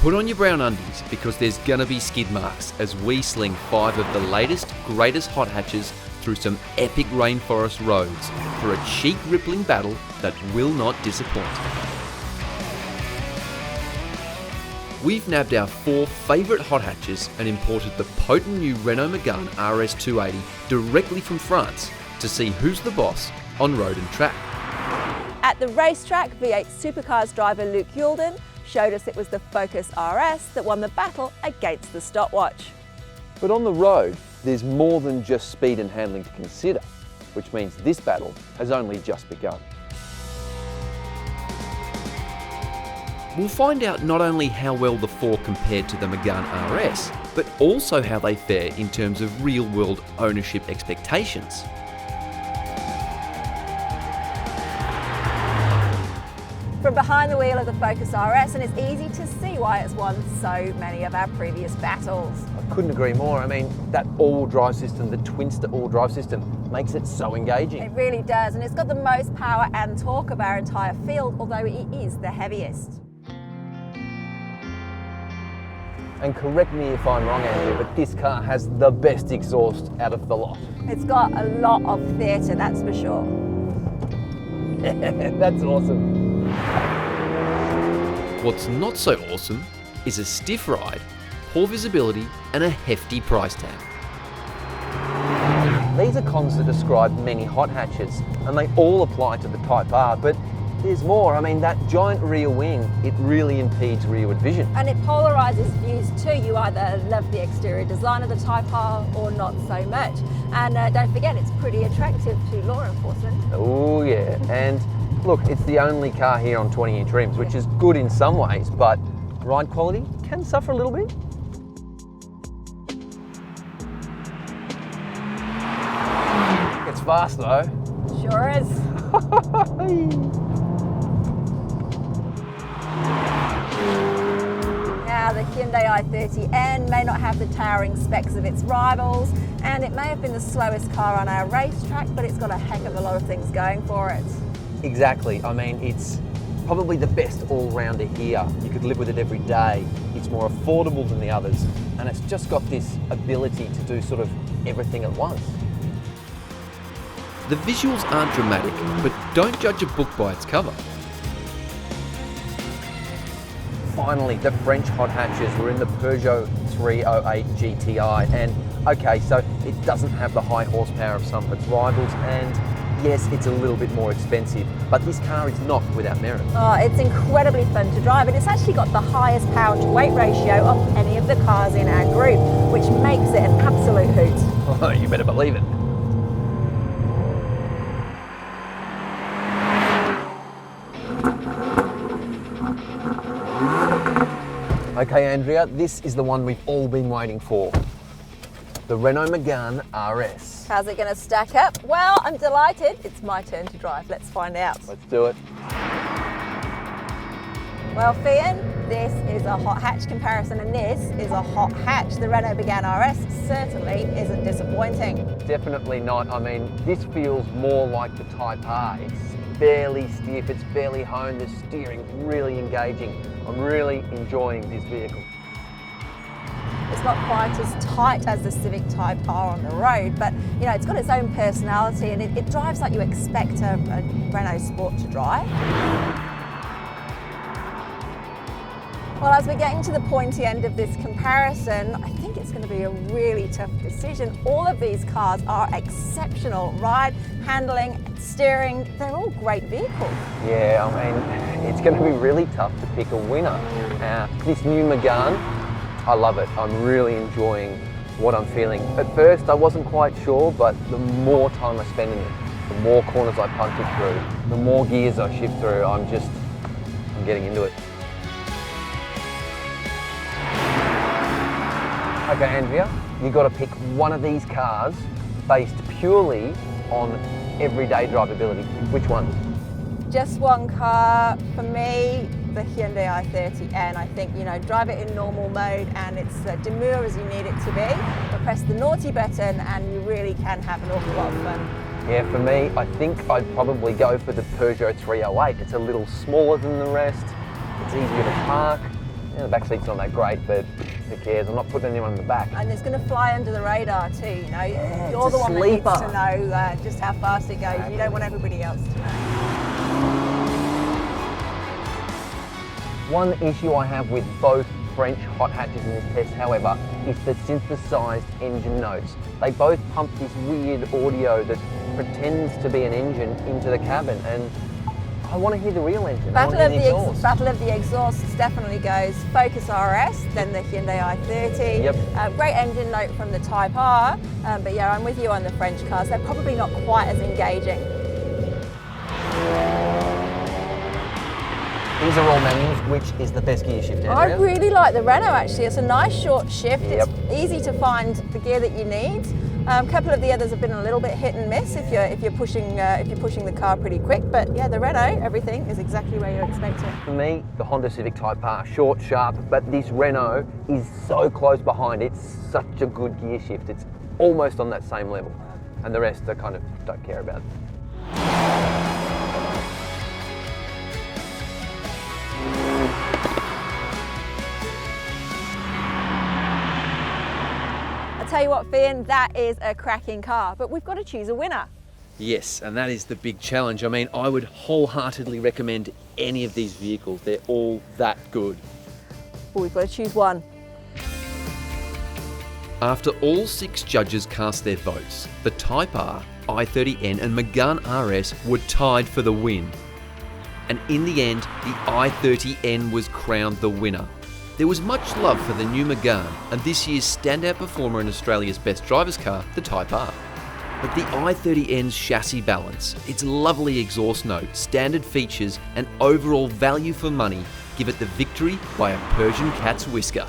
Put on your brown undies because there's gonna be skid marks as we sling 5 of the latest, greatest hot hatches through some epic rainforest roads for a cheek rippling battle that will not disappoint. We've nabbed our 4 favourite hot hatches and imported the potent new Renault Megane RS 280 directly from France to see who's the boss on road and track. At the racetrack, V8 Supercars driver Luke Youlden showed us it was the Focus RS that won the battle against the stopwatch. But on the road, there's more than just speed and handling to consider, which means this battle has only just begun. We'll find out not only how well the 4 compared to the Megane RS, but also how they fare in terms of real-world ownership expectations. From behind the wheel of the Focus RS, and it's easy to see why it's won so many of our previous battles. I couldn't agree more. I mean, that all-wheel drive system, the Twinster all-wheel drive system, makes it so engaging. It really does, and it's got the most power and torque of our entire field, although it is the heaviest. And correct me if I'm wrong, Andrew, but this car has the best exhaust out of the lot. It's got a lot of theatre, that's for sure. That's awesome. What's not so awesome is a stiff ride, poor visibility and a hefty price tag. These are cons that describe many hot hatches, and they all apply to the Type R, but there's more. I mean, that giant rear wing, it really impedes rearward vision. And it polarises views too. You either love the exterior design of the Type R or not so much. And don't forget, it's pretty attractive to law enforcement. Oh yeah, and look, it's the only car here on 20-inch rims, which is good in some ways, but ride quality can suffer a little bit. It's fast though. Sure is. Now, the Hyundai i30N may not have the towering specs of its rivals, and it may have been the slowest car on our racetrack, but it's got a heck of a lot of things going for it. Exactly. I mean, it's probably the best all-rounder here. You could live with it every day. It's more affordable than the others, and it's just got this ability to do sort of everything at once. The visuals aren't dramatic, but don't judge a book by its cover. Finally, the French hot hatches were in the Peugeot 308 GTI, and okay, so it doesn't have the high horsepower of some of its rivals, and yes, it's a little bit more expensive, but this car is not without merit. Oh, it's incredibly fun to drive, and it's actually got the highest power to weight ratio of any of the cars in our group, which makes it an absolute hoot. Oh, you better believe it. Okay, Andrea, this is the one we've all been waiting for. The Renault Megane RS. How's it going to stack up? Well, I'm delighted. It's my turn to drive. Let's find out. Let's do it. Well, Fian, this is a hot hatch comparison, and this is a hot hatch. The Renault Megane RS certainly isn't disappointing. Definitely not. I mean, this feels more like the Type R. It's fairly stiff, it's fairly honed, the steering's really engaging. I'm really enjoying this vehicle. It's not quite as tight as the Civic Type R on the road, but you know, it's got its own personality, and it drives like you expect a Renault Sport to drive. Well, as we're getting to the pointy end of this comparison, I think it's going to be a really tough decision. All of these cars are exceptional. Ride, handling, steering, they're all great vehicles. Yeah, I mean, it's going to be really tough to pick a winner. This new Megane, I love it. I'm really enjoying what I'm feeling. At first, I wasn't quite sure, but the more time I spend in it, the more corners I punch it through, the more gears I shift through, I'm getting into it. Okay, Andrea, you've got to pick one of these cars based purely on everyday drivability. Which one? Just one car. For me, the Hyundai i30N. I think, you know, drive it in normal mode and it's demure as you need it to be, but press the naughty button and you really can have an awful lot of fun. Yeah, for me, I think I'd probably go for the Peugeot 308. It's a little smaller than the rest, it's easier to park, Yeah, the back seat's not that great, but who cares? I'm not putting anyone in the back. And it's going to fly under the radar too, you know. Yeah, You're it's the a one that needs sleeper. to know just how fast it goes. You don't want everybody else to know. One issue I have with both French hot hatches in this test, however, is the synthesized engine notes. They both pump this weird audio that pretends to be an engine into the cabin, and I want to hear the real engine. Battle of the exhausts definitely goes Focus RS, then the Hyundai i30. Yep. Great engine note from the Type R, but yeah, I'm with you on the French cars. They're probably not quite as engaging. These are all manuals. Which is the best gear shift, Andrea? I really like the Renault actually. It's a nice short shift. Yep. It's easy to find the gear that you need. A couple of the others have been a little bit hit and miss if you're pushing the car pretty quick. But yeah, the Renault, everything is exactly where you expect it. For me, the Honda Civic Type R, short, sharp, but this Renault is so close behind. It's such a good gear shift. It's almost on that same level, and the rest I kind of don't care about. Tell you what, Finn, that is a cracking car, but we've got to choose a winner. Yes, and that is the big challenge. I mean, I would wholeheartedly recommend any of these vehicles. They're all that good. Well, we've got to choose one. After all 6 judges cast their votes, the Type R, i30N and Megane RS were tied for the win. And in the end, the i30N was crowned the winner. There was much love for the new Megane and this year's standout performer in Australia's best driver's car, the Type R. But the i30N's chassis balance, its lovely exhaust note, standard features and overall value for money give it the victory by a Persian cat's whisker.